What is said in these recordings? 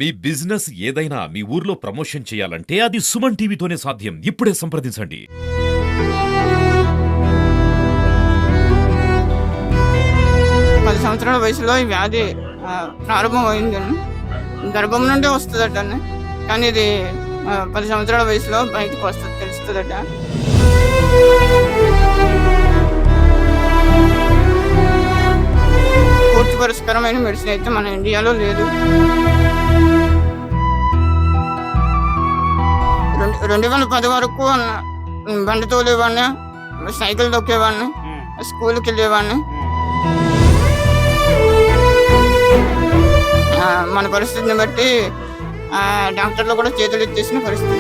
మీ business ఏదైనా మీ ఊర్లో promotion చేయాలంటే అది సుమన్ టీవీతోనే సాధ్యం. ఇప్పుడే సంప్రదించండి. 10 సంవత్సరాల వయసులో ఈ వ్యాధి ప్రారంభమైందండి. గర్భం నుండే వస్తుందటండి. కానీ ఇది 10 సంవత్సరాల వయసులో బయటకు వస్తుంది, తెలుస్తుందట. పూర్తి పరిష్కారమైన మెడిసిన్ అయితే మన ఇండియాలో లేదు. 2010 వరకు బండి తోలేవాడిని, సైకిల్ తొక్కేవాడిని, స్కూల్కి వెళ్ళేవాడిని. మన పరిస్థితిని బట్టి డాక్టర్లు కూడా చేతులు ఎత్తేసిన పరిస్థితి.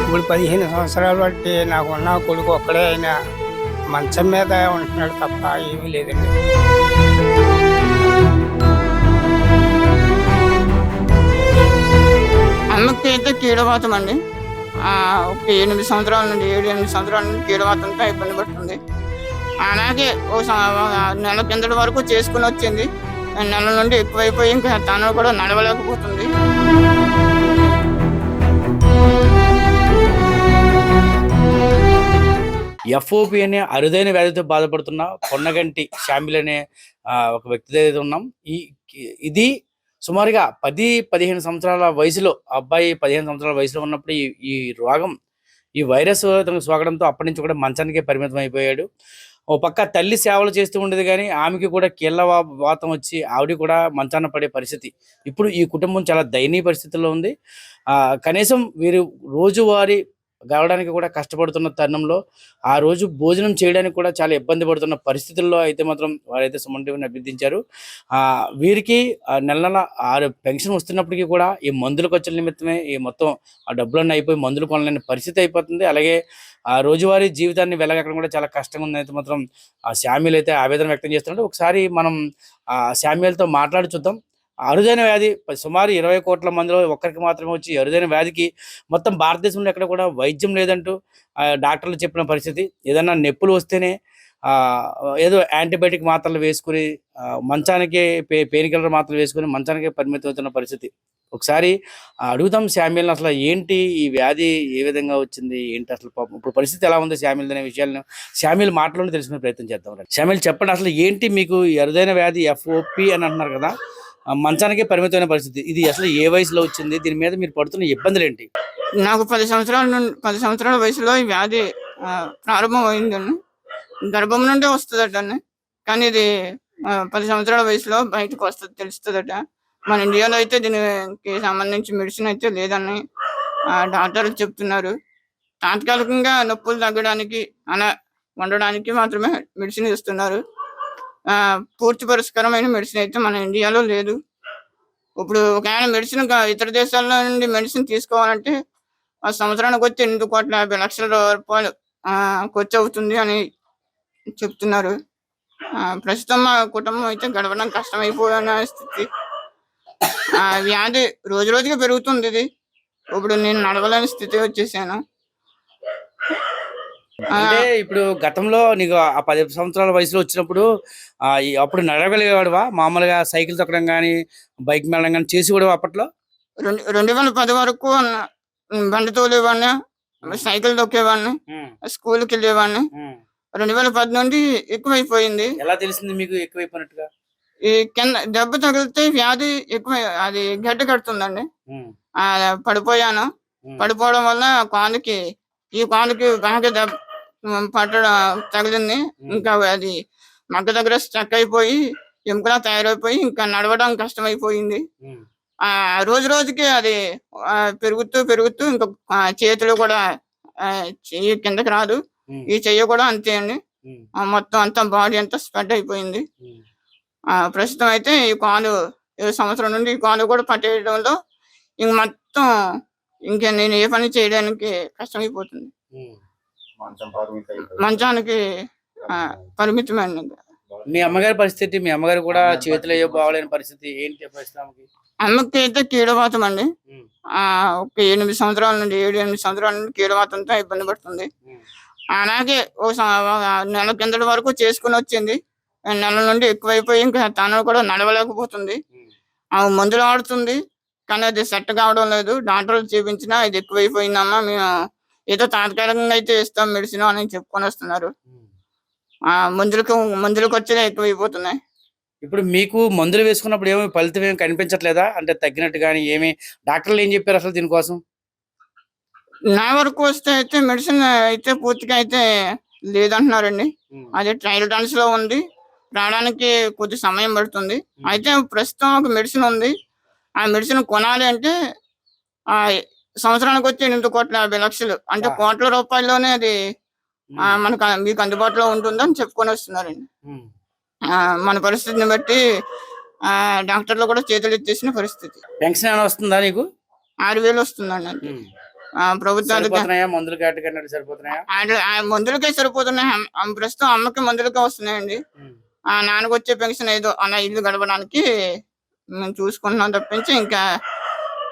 ఇప్పుడు 15 సంవత్సరాలు బట్టి నాకున్న కొడుకు ఒక్కడే అయినా మంచం మీద ఉంటున్నాడు తప్ప ఏమీ లేదండి. అమ్మకి అయితే కీడవాతం అండి. ఒక 8 సంవత్సరాల నుండి 7-8 సంవత్సరాల నుండి కీడవాతంతో ఇబ్బంది పడుతుంది. అలాగే నెల కిందటి వరకు చేసుకుని వచ్చింది. నెల నుండి ఎక్కువైపోయి ఇంకా తను కూడా నడవలేకపోతుంది. ఎఫ్ఓపి అనే అరుదైన వ్యాధితో బాధపడుతున్న పొన్నగంటి శామిల్ అనే ఒక వ్యక్తి దగ్గర ఉన్నాం. ఇది సుమారుగా 10-15 సంవత్సరాల వయసులో, అబ్బాయి 15 సంవత్సరాల వయసులో ఉన్నప్పుడు ఈ రోగం, ఈ వైరస్ తనకు సోకడంతో అప్పటి నుంచి కూడా మంచానికే పరిమితం అయిపోయాడు. ఓ పక్క తల్లి సేవలు చేస్తూ ఉండేది, కానీ ఆమెకి కూడా కీళ్ళ వాతం వచ్చి ఆవిడ కూడా మంచాన పడే పరిస్థితి. ఇప్పుడు ఈ కుటుంబం చాలా దయనీయ పరిస్థితుల్లో ఉంది. కనీసం వీరు రోజువారీ గడవడానికి కూడా కష్టపడుతున్న తరుణంలో ఆ రోజు భోజనం చేయడానికి కూడా చాలా ఇబ్బంది పడుతున్న పరిస్థితుల్లో అయితే మాత్రం వారైతే సుమన్ టీవీని అభ్యర్థించారు. వీరికి నెల 6 పెన్షన్ వస్తున్నప్పటికీ కూడా ఈ మందుల ఖర్చుల నిమిత్తమే ఈ మొత్తం ఆ డబ్బులన్నీ అయిపోయి మందులు కొనలేని పరిస్థితి అయిపోతుంది. అలాగే ఆ రోజువారీ జీవితాన్ని వెళ్ళగక్కడం కూడా చాలా కష్టంగా ఉంది అయితే మాత్రం ఆ శామ్యుల్ అయితే ఆవేదన వ్యక్తం చేస్తున్నారు. ఒకసారి మనం ఆ శామ్యుల్తో మాట్లాడి చూద్దాం. అరుదైన వ్యాధి సుమారు 20 కోట్ల మందిలో ఒక్కరికి మాత్రమే వచ్చి అరుదైన వ్యాధికి మొత్తం భారతదేశంలో ఎక్కడ కూడా వైద్యం లేదంటూ డాక్టర్లు చెప్పిన పరిస్థితి. ఏదన్నా నొప్పులు వస్తేనే ఏదో యాంటీబయాటిక్ మాత్రలు వేసుకుని మంచానికే పెయిన్ కిల్లర్ మాత్రలు వేసుకుని మంచానికే పరిమితం అవుతున్న పరిస్థితి. ఒకసారి అడుగుదాం శామ్యుల్ని, అసలు ఏంటి ఈ వ్యాధి, ఏ విధంగా వచ్చింది, ఏంటి అసలు ఇప్పుడు పరిస్థితి ఎలా ఉంది శామ్యుల్ అనే విషయాలను శామ్యుల్ మాటలోనే తెలుసుకునే ప్రయత్నం చేద్దాం. శామ్యుల్ చెప్పండి, అసలు ఏంటి మీకు ఈ అరుదైన వ్యాధి ఎఫ్ఓపి అని అంటున్నారు కదా, మంచానికే పరిమితమైన పరిస్థితి, ఇది అసలు ఏ వయసులో వచ్చింది, దీని మీద మీరు పడుతున్న ఇబ్బందులు ఏంటి? నాకు 10 సంవత్సరాల వయసులో ఈ వ్యాధి ప్రారంభమైందండి. గర్భం నుండే వస్తుందటండి. కానీ ఇది 10 సంవత్సరాల వయసులో బయటకు వస్తుంది, తెలుస్తుందట. మన ఇండియాలో అయితే దీనికి సంబంధించి మెడిసిన్ అయితే లేదని డాక్టర్లు చెప్తున్నారు. తాత్కాలికంగా నొప్పులు తగ్గడానికి, అలా ఉండడానికి మాత్రమే మెడిసిన్ ఇస్తున్నారు. పూర్తి పరిష్కారమైన మెడిసిన్ అయితే మన ఇండియాలో లేదు. ఇప్పుడు ఒకవేళ మెడిసిన్ ఇతర దేశాల నుండి మెడిసిన్ తీసుకోవాలంటే ఆ సంవత్సరానికి వచ్చి 8,50,00,000 రూపాయలు ఖర్చు అవుతుంది అని చెప్తున్నారు. ప్రస్తుతం మా కుటుంబం అయితే గడవడం కష్టమైపోయిన స్థితి. వ్యాధి రోజు రోజుగా పెరుగుతుంది. ఇది ఇప్పుడు నేను నడవలేని స్థితి వచ్చేసాను. అంటే ఇప్పుడు గతంలో నీకు ఆ 10 సంవత్సరాల వయసులో వచ్చినప్పుడు అప్పుడు నడవగలిగేవాడువా? మామూలుగా సైకిల్ తొక్కడం కానీ, బైక్ వెళ్ళడం కానీ చేసి కూడా అప్పట్లో? 2010 వరకు బండి తోలేవాడిని, సైకిల్ తొక్కేవాడిని, స్కూల్కి వెళ్ళేవాడిని. 2010 నుండి ఎక్కువైపోయింది. ఎలా తెలిసింది మీకు ఎక్కువైపోయినట్టుగా? ఈ కింద దెబ్బ తగిలితే వ్యాధి ఎక్కువ, అది గడ్డ కడుతుందండి. పడిపోయాను. పడిపోవడం వల్ల ఈ కాలుకి బాగా దెబ్బ తగిలింది. ఇంకా అది మగ్గ దగ్గర స్టక్ అయిపోయి ఎముకలా తయారైపోయి ఇంకా నడవడం కష్టమైపోయింది. రోజు రోజుకి అది పెరుగుతూ ఇంకా చేతులు కూడా చెయ్యి కిందకి రాదు. ఈ చెయ్యి కూడా అంతే అండి. మొత్తం అంతా బాడీ అంతా స్ప్రెడ్ అయిపోయింది. ప్రస్తుతం అయితే ఈ కాలు 7 సంవత్సరం నుండి ఈ కాలు కూడా పట్టేయడంలో ఇంక మొత్తం ఇంకా నేను ఏ పని చేయడానికి కష్టమైపోతుంది. మంచానికి పరిమితమైనది. మీ అమ్మగారి పరిస్థితి, మీ అమ్మగారు కూడా చేతులు అయ్యో బాగలేని పరిస్థితి ఏంటి పరిస్థితి? అమ్మకి అయితే కీడవాతం అండి. ఒక 8 సంవత్సరాల నుండి 7-8 సంవత్సరాల నుండి కీడవాతంతో ఇబ్బంది పడుతుంది. అలాగే నెల కిందటి వరకు చేసుకుని వచ్చింది. నెల నుండి ఎక్కువైపోయి ఇంకా తను కూడా నడవలేకపోతుంది. ఆమె మందులు వాడుతుంది. కానీ అది సెట్ కావడం లేదు. డాక్టర్లు చూపించినా ఇది ఎక్కువైపోయిందమ్మా, మేము ఏదో తాత్కాలికంగా అయితే ఇస్తాం మెడిసిన్ అని చెప్పుకొని వస్తున్నారు. మందులు ఖర్చులే ఎక్కువైపోతున్నాయి. ఇప్పుడు మీకు మందులు వేసుకున్నప్పుడు ఏమి ఫలితం ఏమి కనిపించట్లేదా? అంటే తగ్గినట్టు కానీ ఏమి డాక్టర్లు ఏం చెప్పారు అసలు దీనికోసం? నా వరకు వస్తే అయితే మెడిసిన్ అయితే పూర్తిగా అయితే లేదంటున్నారండి. అది ట్రయల్ రన్స్ లో ఉంది. రావడానికి కొద్ది సమయం పడుతుంది. అయితే ప్రస్తుతం ఒక మెడిసిన్ ఉంది. ఆ మెడిసిన్ కొనాలి అంటే సంవత్సరానికి వచ్చి 8,50,00,000 అంటే కోట్ల రూపాయల్లోనే అది మనకు మీకు అందుబాటులో ఉంటుందని చెప్పుకొని వస్తున్నారండి. మన పరిస్థితిని బట్టి డాక్టర్లు కూడా చేతులు ఎత్తేసిన పరిస్థితి. పెన్షన్ ఏమైనా వస్తుందా నీకు? 6,000 వస్తుందండి. ప్రభుత్వానికి మందులకే సరిపోతున్నాయి. ప్రస్తుతం అమ్మకి మందులకే వస్తున్నాయండి. నాన్నకు వచ్చే పెన్షన్ ఏదో అలా ఇల్లు గడపడానికి మేము చూసుకుంటున్నాం తప్పించి ఇంకా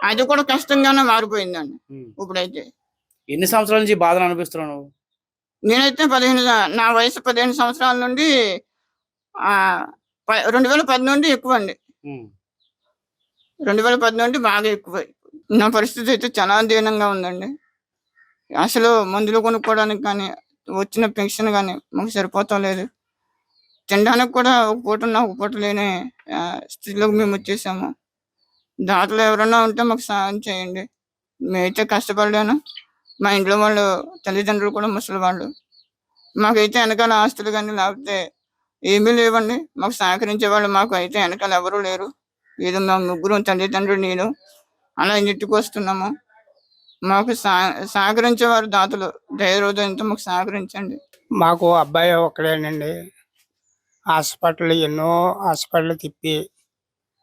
అది కూడా కష్టంగానే మారిపోయిందండి ఇప్పుడైతే. ఎన్ని సంవత్సరాల నుంచి బాధను అనిపిస్తున్నావు నువ్వు? నేనైతే నా వయసు 15 సంవత్సరాల నుండి 2010 నుండి ఎక్కువ అండి. 2010 నుండి బాగా ఎక్కువ. నా పరిస్థితి అయితే చాలా దీనంగా ఉందండి. అసలు మందులు కొనుక్కోవడానికి కానీ వచ్చిన పెన్షన్ కానీ మాకు సరిపోతాం లేదు. తినడానికి కూడా ఒక పూట ఉన్నా ఒక పూట లేని స్థితిలోకి మేము వచ్చేసాము. దాతలు ఎవరన్నా ఉంటే మాకు సాయం చేయండి. మేమైతే కష్టపడలేను. మా ఇంట్లో వాళ్ళు తల్లిదండ్రులు కూడా ముసలి వాళ్ళు. మాకైతే వెనకాల ఆస్తులు కానీ లేకపోతే ఏమీ లేవండి. మాకు సహకరించే వాళ్ళు మాకు అయితే వెనకాల ఎవరూ లేరు. ఏదో మా ముగ్గురు తల్లిదండ్రులు నేను అలా ఇంటికి వస్తున్నాము. మాకు సహకరించేవారు దాతలు ధైర్యంతో మాకు సహకరించండి. మాకు అబ్బాయి ఒక్కడేనండి. ఎన్నో హాస్పిటల్ తిప్పి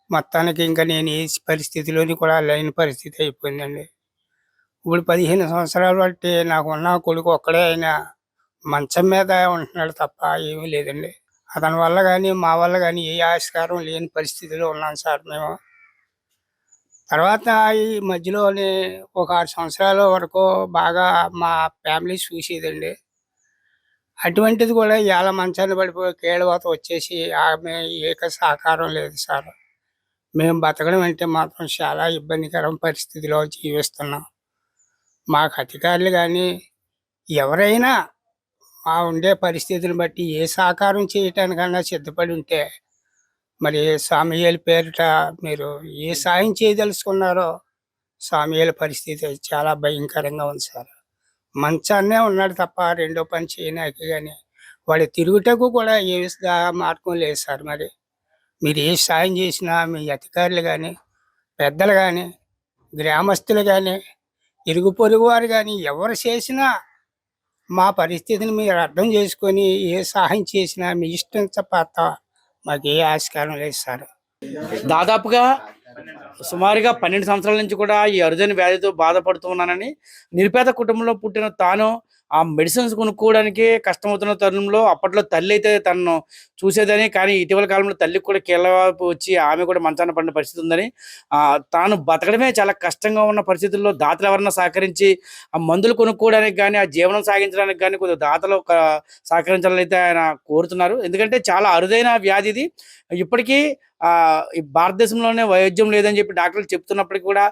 మొత్తానికి ఇంకా నేను ఈ పరిస్థితిలోని కూడా లేని పరిస్థితి అయిపోయిందండి. ఇప్పుడు 15 సంవత్సరాలు బట్టి నాకున్న కొడుకు ఒక్కడే అయినా మంచం మీద ఉంటున్నాడు తప్ప ఏమీ లేదండి. అతని వల్ల కానీ మా వల్ల కానీ ఏ ఆస్కారం లేని పరిస్థితిలో ఉన్నాం సార్ మేము. తర్వాత ఈ మధ్యలోనే ఒక 6 సంవత్సరాల వరకు బాగా మా ఫ్యామిలీ చూసేదండి. అటువంటిది కూడా ఇవాళ మంచాన్ని పడిపోయి కీళ్ళవాత వచ్చేసి ఆమె ఏక సహకారం లేదు సార్. మేము బతకడం అంటే మాత్రం చాలా ఇబ్బందికరం పరిస్థితిలో జీవిస్తున్నాం. మాకు అధికారులు కానీ ఎవరైనా మా ఉండే పరిస్థితిని బట్టి ఏ సహకారం చేయటానికన్నా సిద్ధపడి ఉంటే మరి స్వామియేలు పేరిట మీరు ఏ సాయం చేయదలుచుకున్నారో స్వామియేలు పరిస్థితి చాలా భయంకరంగా ఉంది సార్. మంచాన్నే ఉన్నాడు తప్ప రెండో పని చేయడానికి కానీ వాడు తిరుగుటకు కూడా ఏ మార్గం లేదు సార్. మరి మీరు ఏ సాయం చేసినా మీ అధికారులు కానీ పెద్దలు కానీ గ్రామస్తులు కానీ ఇరుగు పొరుగు వారు కానీ ఎవరు చేసినా మా పరిస్థితిని మీరు అర్థం చేసుకొని ఏ సహాయం చేసినా మీ ఇష్టం తప్ప మాకు ఏ ఆస్కారం లేదు సార్. దాదాపుగా సుమారుగా 12 సంవత్సరాల నుంచి కూడా ఈ అరుదైన వ్యాధితో బాధపడుతూ ఉన్నానని, నిరుపేద కుటుంబంలో పుట్టిన తాను ఆ మెడిసిన్స్ కొనుక్కోవడానికి కష్టమవుతున్న తరుణంలో అప్పట్లో తల్లి అయితే తనను చూసేదని, కానీ ఇటీవల కాలంలో తల్లికి కూడా కీళ్ళవాపు వచ్చి ఆమె కూడా మంచాన పడిన పరిస్థితి ఉందని, తాను బతకడమే చాలా కష్టంగా ఉన్న పరిస్థితుల్లో దాతలు ఎవరన్నా సహకరించి ఆ మందులు కొనుక్కోవడానికి కానీ ఆ జీవనం సాగించడానికి కానీ కొద్దిగా దాతలు సహకరించాలని అయితే ఆయన కోరుతున్నారు. ఎందుకంటే చాలా అరుదైన వ్యాధి ఇది. ఇప్పటికీ ఈ భారతదేశంలోనే వైద్యం లేదని చెప్పి డాక్టర్లు చెప్తున్నప్పటికీ కూడా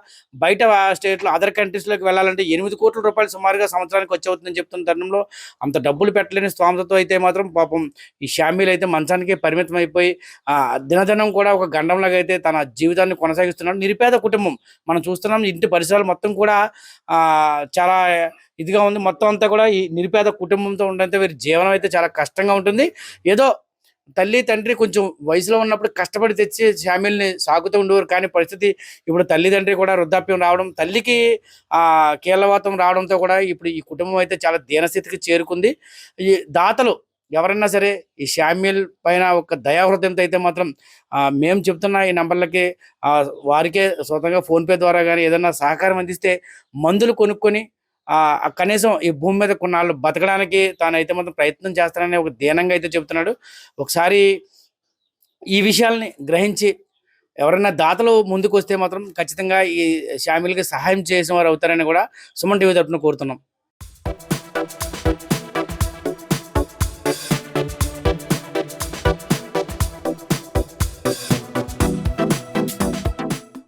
బయట స్టేట్లో అదర్ కంట్రీస్లోకి వెళ్ళాలంటే 8 కోట్ల రూపాయలు సుమారుగా సంవత్సరానికి వచ్చి అవుతుందని చెప్తున్న తరుణంలో అంత డబ్బులు పెట్టలేని స్తోమతతో అయితే మాత్రం పాపం ఈ షామీలు అయితే మంచానికి పరిమితం అయిపోయి దినదినం కూడా ఒక గండంలాగా అయితే తన జీవితాన్ని కొనసాగిస్తున్నాడు. నిరుపేద కుటుంబం మనం చూస్తున్నాం. ఇంటి పరిసరాలు మొత్తం కూడా చాలా ఇదిగా ఉంది. మొత్తం అంతా కూడా ఈ నిరుపేద కుటుంబంతో ఉండడంతో వీరి జీవనం అయితే చాలా కష్టంగా ఉంటుంది. ఏదో తల్లి తండ్రి కొంచెం వయసులో ఉన్నప్పుడు కష్టపడి తెచ్చి ఫ్యామిలీని సాగుతూ ఉండేవారు. కానీ పరిస్థితి ఇప్పుడు తల్లిదండ్రి కూడా వృద్ధాప్యం రావడం, తల్లికి కీళ్ళవాతం రావడంతో కూడా ఇప్పుడు ఈ కుటుంబం అయితే చాలా దీనస్థితికి చేరుకుంది. ఈ దాతలు ఎవరైనా సరే ఈ షామ్యుల్ పైన ఒక దయాహృదయంతో అయితే మాత్రం మేము చెప్తున్న ఈ నంబర్లకి వారికే స్వతంగా ఫోన్పే ద్వారా కానీ ఏదైనా సహకారం అందిస్తే మందులు కొనుక్కొని కనీసం ఈ భూమి మీద కొన్నాళ్ళు బతకడానికి తానైతే మాత్రం ప్రయత్నం చేస్తానని ఒక దీనంగా అయితే చెప్తున్నాడు. ఒకసారి ఈ విషయాల్ని గ్రహించి ఎవరైనా దాతలు ముందుకు వస్తే మాత్రం ఖచ్చితంగా ఈ షామిల్కి సహాయం చేసిన వారు అవుతారని కూడా సుమన్ టీవీ తరపున కోరుతున్నాం.